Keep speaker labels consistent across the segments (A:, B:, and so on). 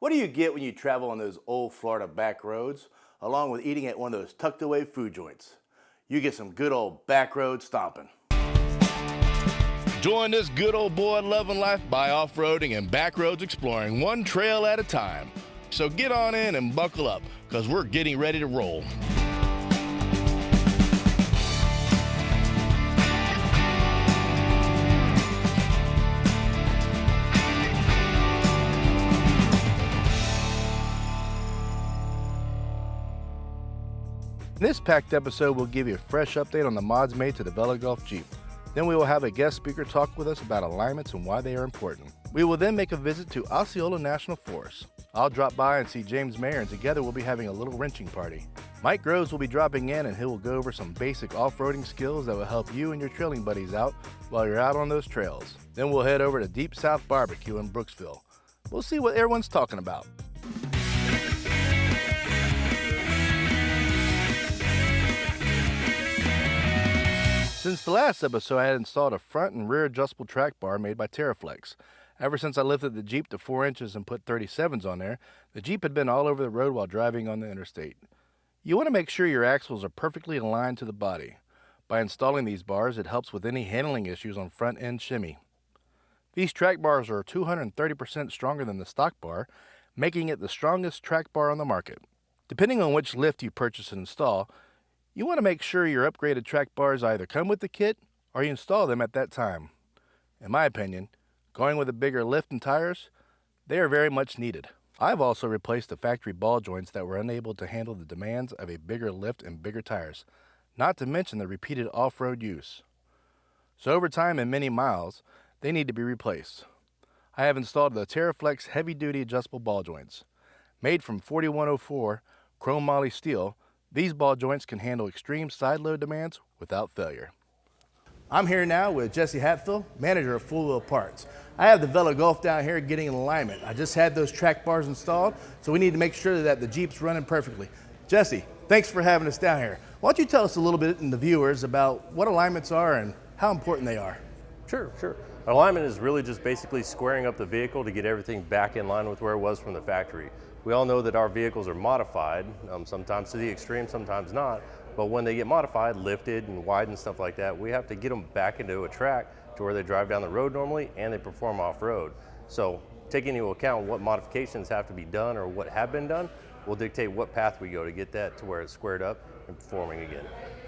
A: What do you get when you travel on those old Florida back roads, along with eating at one of those tucked away food joints? You get some good old back road stomping.
B: Join this good old boy loving life by off-roading and back roads exploring one trail at a time. So get on in and buckle up, because we're getting ready to roll.
A: In this packed episode, we'll give you a fresh update on the mods made to the VELLA GULF Jeep. Then we will have a guest speaker talk with us about alignments and why they are important. We will then make a visit to Osceola National Forest. I'll drop by and see James Mayer, and together we'll be having a little wrenching party. Mike Groves will be dropping in, and he will go over some basic off-roading skills that will help you and your trailing buddies out while you're out on those trails. Then we'll head over to Deep South BBQ in Brooksville. We'll see what everyone's talking about. Since the last episode, I had installed a front and rear adjustable track bar made by TerraFlex. Ever since I lifted the Jeep to 4 inches and put 37s on there, the Jeep had been all over the road while driving on the interstate. You want to make sure your axles are perfectly aligned to the body. By installing these bars, it helps with any handling issues on front end shimmy. These track bars are 230% stronger than the stock bar, making it the strongest track bar on the market. Depending on which lift you purchase and install, you want to make sure your upgraded track bars either come with the kit or you install them at that time. In my opinion, going with a bigger lift and tires, they are very much needed. I've also replaced the factory ball joints that were unable to handle the demands of a bigger lift and bigger tires, not to mention the repeated off-road use. So over time and many miles, they need to be replaced. I have installed the TerraFlex heavy-duty adjustable ball joints. Made from 4104 chrome moly steel, these ball joints can handle extreme side load demands without failure. I'm here now with Jesse Hatfield, manager of Full Wheel Parts. I have the VELLA GULF down here getting in alignment. I just had those track bars installed, so we need to make sure that the Jeep's running perfectly. Jesse, thanks for having us down here. Why don't you tell us a little bit and the viewers about what alignments are and how important they are?
C: Sure. Alignment is really just basically squaring up the vehicle to get everything back in line with where it was from the factory. We all know that our vehicles are modified, sometimes to the extreme, sometimes not, but when they get modified, lifted and widened, stuff like that, we have to get them back into a track to where they drive down the road normally and they perform off-road. So taking into account what modifications have to be done or what have been done will dictate what path we go to get that to where it's squared up and performing again.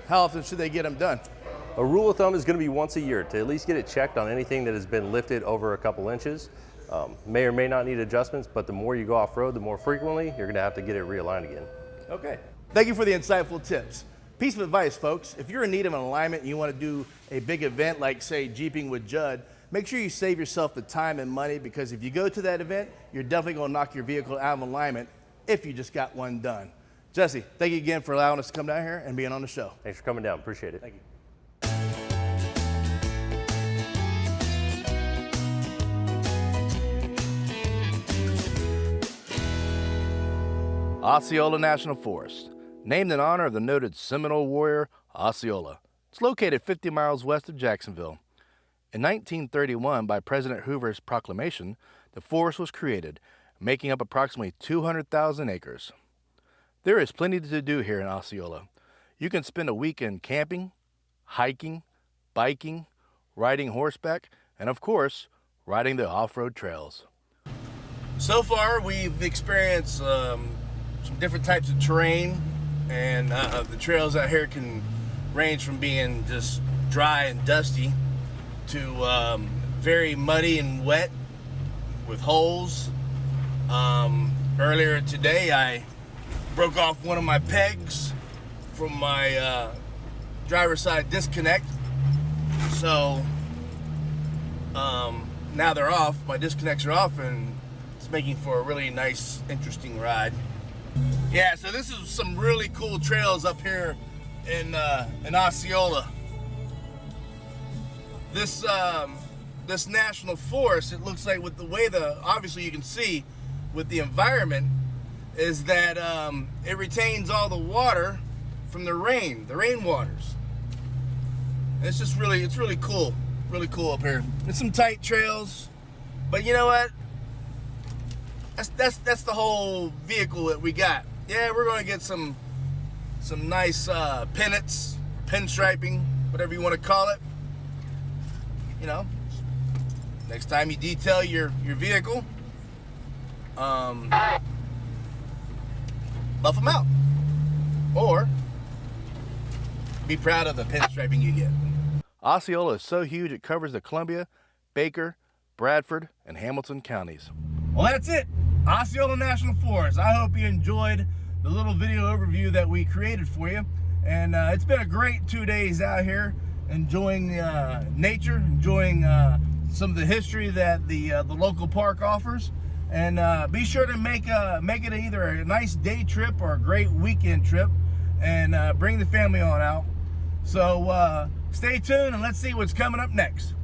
A: How often should they get them done?
C: A rule of thumb is going to be once a year to at least get it checked on anything that has been lifted over a couple inches. May or may not need adjustments, but the more you go off-road, the more frequently you're going to have to get it realigned again.
A: Okay. Thank you for the insightful tips. Piece of advice, folks. If you're in need of an alignment and you want to do a big event like, say, Jeeping with Judd, make sure you save yourself the time and money, because if you go to that event, you're definitely going to knock your vehicle out of alignment if you just got one done. Jesse, thank you again for allowing us to come down here and being on the show.
C: Thanks for coming down. Appreciate it.
A: Thank you. Osceola National Forest, named in honor of the noted Seminole warrior Osceola. It's located 50 miles west of Jacksonville. In 1931, by President Hoover's proclamation, the forest was created, making up approximately 200,000 acres. There is plenty to do here in Osceola. You can spend a weekend camping, hiking, biking, riding horseback, and of course, riding the off-road trails. So far, we've experienced some different types of terrain, and the trails out here can range from being just dry and dusty to very muddy and wet with holes. Earlier today I broke off one of my pegs from my driver's side disconnect, so now they're off, my disconnects are off, and it's making for a really nice, interesting ride. Yeah, so this is some really cool trails up here in Osceola. This national forest, it looks like, with the way obviously you can see with the environment, is that it retains all the water from the rain waters. And it's just really cool up here. It's some tight trails, but you know what? That's the whole vehicle that we got. Yeah, we're gonna get some nice pennants, pinstriping, whatever you want to call it. You know, next time you detail your vehicle, buff them out, or be proud of the pinstriping you get. Osceola is so huge it covers the Columbia, Baker, Bradford, and Hamilton counties. Well, that's it. Osceola National Forest. I hope you enjoyed the little video overview that we created for you. And it's been a great 2 days out here enjoying nature, enjoying some of the history that the local park offers. And be sure to make it either a nice day trip or a great weekend trip, and bring the family on out. So stay tuned and let's see what's coming up next.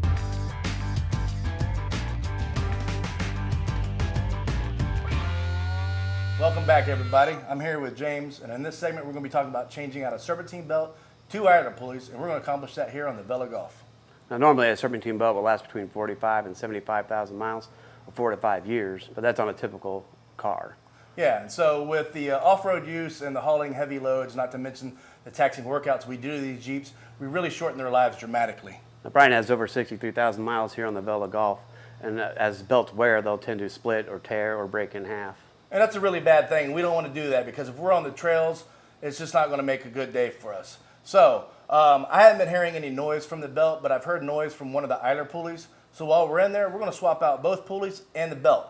A: Welcome back, everybody. I'm here with James, and in this segment we're going to be talking about changing out a serpentine belt, 2 idler pulleys, and we're going to accomplish that here on the VELLA GULF.
D: Now, normally a serpentine belt will last between 45 and 75,000 miles, or 4 to 5 years, but that's on a typical car.
A: Yeah, and so with the off-road use and the hauling heavy loads, not to mention the taxing workouts we do to these Jeeps, we really shorten their lives dramatically.
D: Now, Brian has over 63,000 miles here on the VELLA GULF, and as belts wear, they'll tend to split or tear or break in half.
A: And that's a really bad thing. We don't want to do that because if we're on the trails, it's just not going to make a good day for us. So I haven't been hearing any noise from the belt, but I've heard noise from one of the idler pulleys. So while we're in there, we're going to swap out both pulleys and the belt.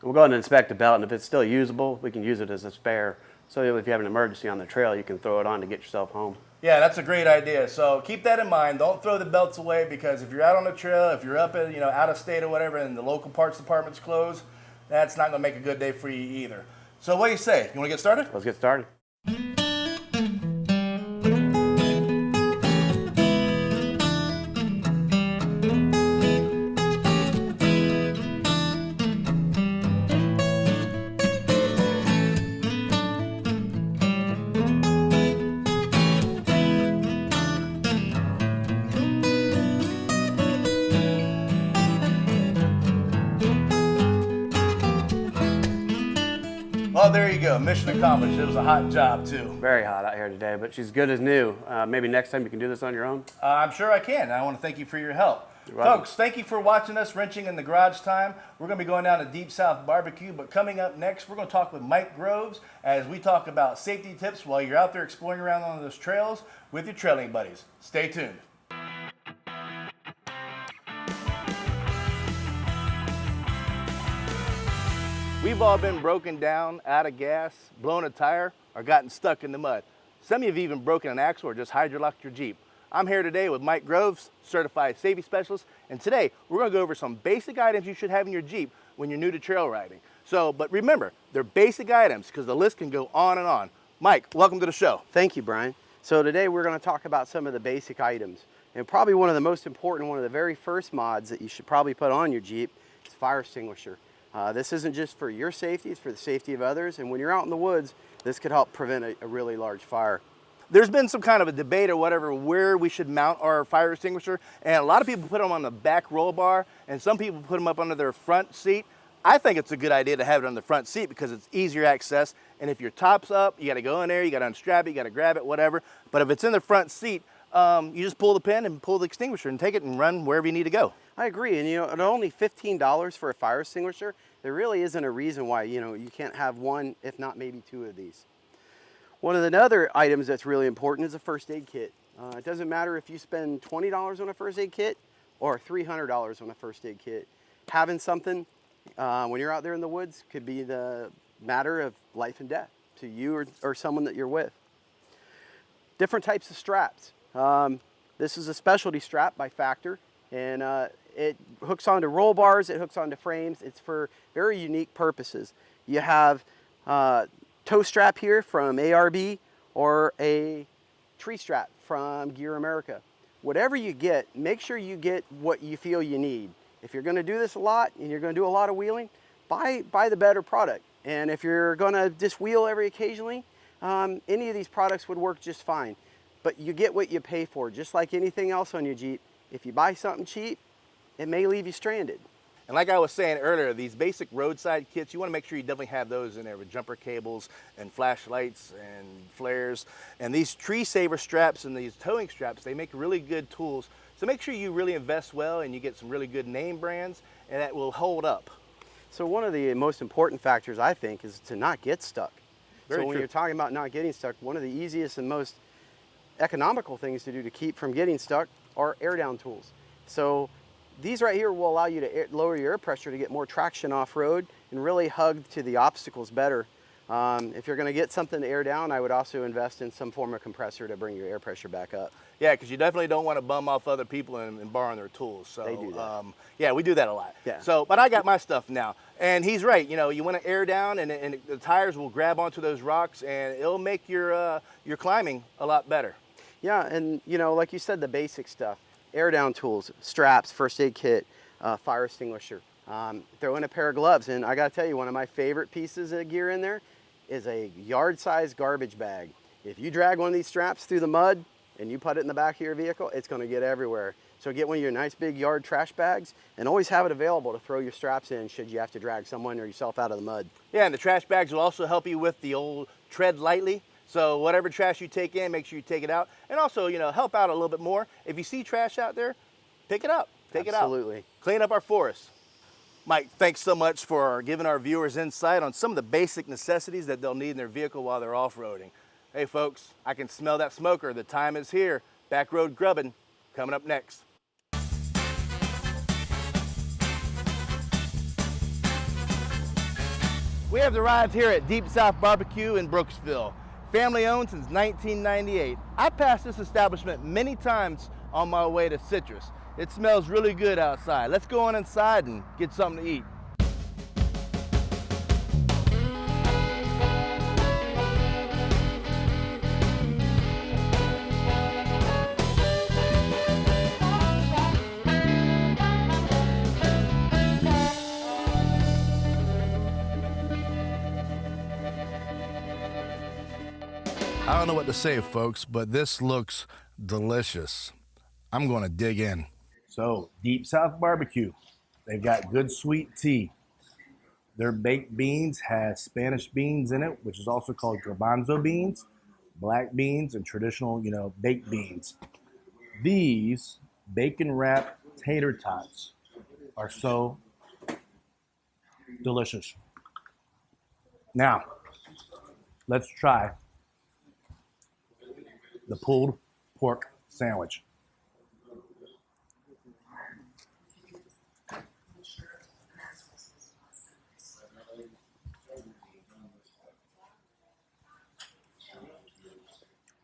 D: We'll go ahead and inspect the belt, and if it's still usable, we can use it as a spare. So if you have an emergency on the trail, you can throw it on to get yourself home.
A: Yeah, that's a great idea. So keep that in mind. Don't throw the belts away, because if you're out on the trail, if you're up at, out of state or whatever, and the local parts department's closed, that's not going to make a good day for you either. So what do you say? You want to get started?
D: Let's get started.
A: Well, there you go. Mission accomplished. It was a hot job, too.
D: Very hot out here today, but she's good as new. Maybe next time you can do this on your own?
A: I'm sure I can. I want to thank you for your help.
D: You're welcome.
A: Folks, thank you for watching us wrenching in the garage time. We're going to be going down to Deep South BBQ, but coming up next, we're going to talk with Mike Groves as we talk about safety tips while you're out there exploring around on those trails with your trailing buddies. Stay tuned. We've all been broken down, out of gas, blown a tire, or gotten stuck in the mud. Some of you have even broken an axle or just hydrolocked your Jeep. I'm here today with Mike Groves, certified safety specialist, and today we're going to go over some basic items you should have in your Jeep when you're new to trail riding. But remember, they're basic items because the list can go on and on. Mike, welcome to the show.
D: Thank you, Brian. So today we're going to talk about some of the basic items. And probably one of the most important, one of the very first mods that you should probably put on your Jeep is fire extinguisher. This isn't just for your safety, it's for the safety of others. And when you're out in the woods, this could help prevent a really large fire.
A: There's been some kind of a debate or whatever where we should mount our fire extinguisher. And a lot of people put them on the back roll bar, and some people put them up under their front seat. I think it's a good idea to have it on the front seat because it's easier access. And if your top's up, you got to go in there, you got to unstrap it, you got to grab it, whatever. But if it's in the front seat, you just pull the pin and pull the extinguisher and take it and run wherever you need to go.
D: I agree, and at only $15 for a fire extinguisher, there really isn't a reason why you can't have one, if not maybe 2 of these. One of the other items that's really important is a first aid kit. It doesn't matter if you spend $20 on a first aid kit or $300 on a first aid kit. Having something when you're out there in the woods could be the matter of life and death to you or someone that you're with. Different types of straps. This is a specialty strap by Factor, and it hooks onto roll bars, it hooks onto frames. It's for very unique purposes. You have toe strap here from ARB or a tree strap from Gear America. Whatever you get, make sure you get what you feel you need. If you're going to do this a lot and you're going to do a lot of wheeling, buy the better product. And if you're going to just wheel every occasionally, any of these products would work just fine. But you get what you pay for, just like anything else on your Jeep. If you buy something cheap, it may leave you stranded.
A: And like I was saying earlier, these basic roadside kits, you want to make sure you definitely have those in there with jumper cables and flashlights and flares. And these tree saver straps and these towing straps, they make really good tools. So make sure you really invest well and you get some really good name brands and that will hold up.
D: So one of the most important factors, I think, is to not get stuck.
A: Very
D: so when
A: true.
D: you're talking about not getting stuck, one of the easiest and most economical things to do to keep from getting stuck are air down tools. So these right here will allow you to lower your air pressure to get more traction off-road and really hug to the obstacles better. If you're going to get something to air down, I would also invest in some form of compressor to bring your air pressure back up.
A: Yeah, because you definitely don't want to bum off other people and borrow their tools. So,
D: They do that.
A: Yeah, we do that a lot.
D: Yeah.
A: So, but I got my stuff now. And he's right, you know, you want to air down and the tires will grab onto those rocks and it'll make your climbing a lot better.
D: Yeah, and you know, like you said, the basic stuff, air down tools, straps, first aid kit, fire extinguisher, throw in a pair of gloves. And I gotta tell you, one of my favorite pieces of gear in there is a yard-sized garbage bag. If you drag one of these straps through the mud and you put it in the back of your vehicle, it's gonna get everywhere. So get one of your nice big yard trash bags and always have it available to throw your straps in should you have to drag someone or yourself out of the mud.
A: Yeah, and the trash bags will also help you with the old tread lightly. So whatever trash you take in, make sure you take it out. And also, you know, help out a little bit more. If you see trash out there, pick it up, take it out.
D: Absolutely.
A: Clean up our forest. Mike, thanks so much for giving our viewers insight on some of the basic necessities that they'll need in their vehicle while they're off-roading. Hey folks, I can smell that smoker. The time is here. Back road grubbing, coming up next. We have arrived here at Deep South BBQ in Brooksville. Family owned since 1998. I passed this establishment many times on my way to Citrus. It smells really good outside. Let's go on inside and get something to eat. I don't know what to say, folks, but this looks delicious. I'm going to dig in. So, Deep South BBQ. They've got good sweet tea. Their baked beans has Spanish beans in it, which is also called garbanzo beans, black beans, and traditional, you know, baked beans. These bacon wrapped tater tots are so delicious. Now, let's try the pulled pork sandwich.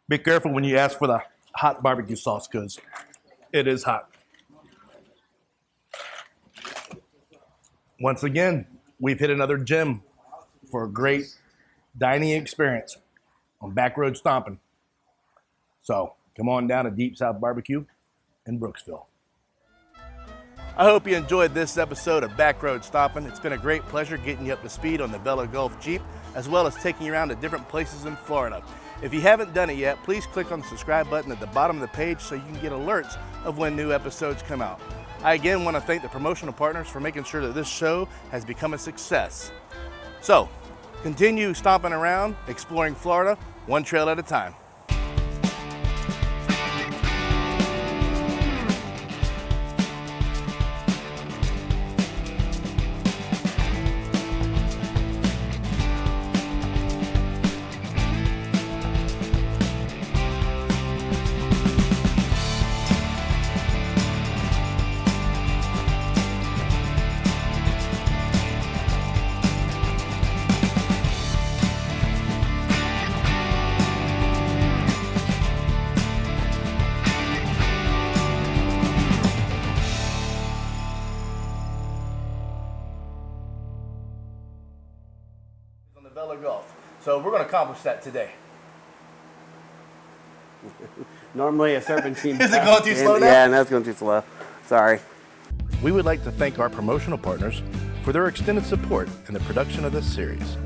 A: Be careful when you ask for the hot barbecue sauce because it is hot. Once again, we've hit another gem for a great dining experience on Back Road Stompin'. So come on down to Deep South BBQ in Brooksville. I hope you enjoyed this episode of Back Road Stompin'. It's been a great pleasure getting you up to speed on the VELLA GULF Jeep, as well as taking you around to different places in Florida. If you haven't done it yet, please click on the subscribe button at the bottom of the page so you can get alerts of when new episodes come out. I again want to thank the promotional partners for making sure that this show has become a success. So, continue stomping around, exploring Florida, one trail at a time. On the VELLA GULF. So we're going to accomplish that today.
D: Normally a serpentine.
A: Is it going too slow now?
D: Yeah, that's going too slow. Sorry.
A: We would like to thank our promotional partners for their extended support in the production of this series.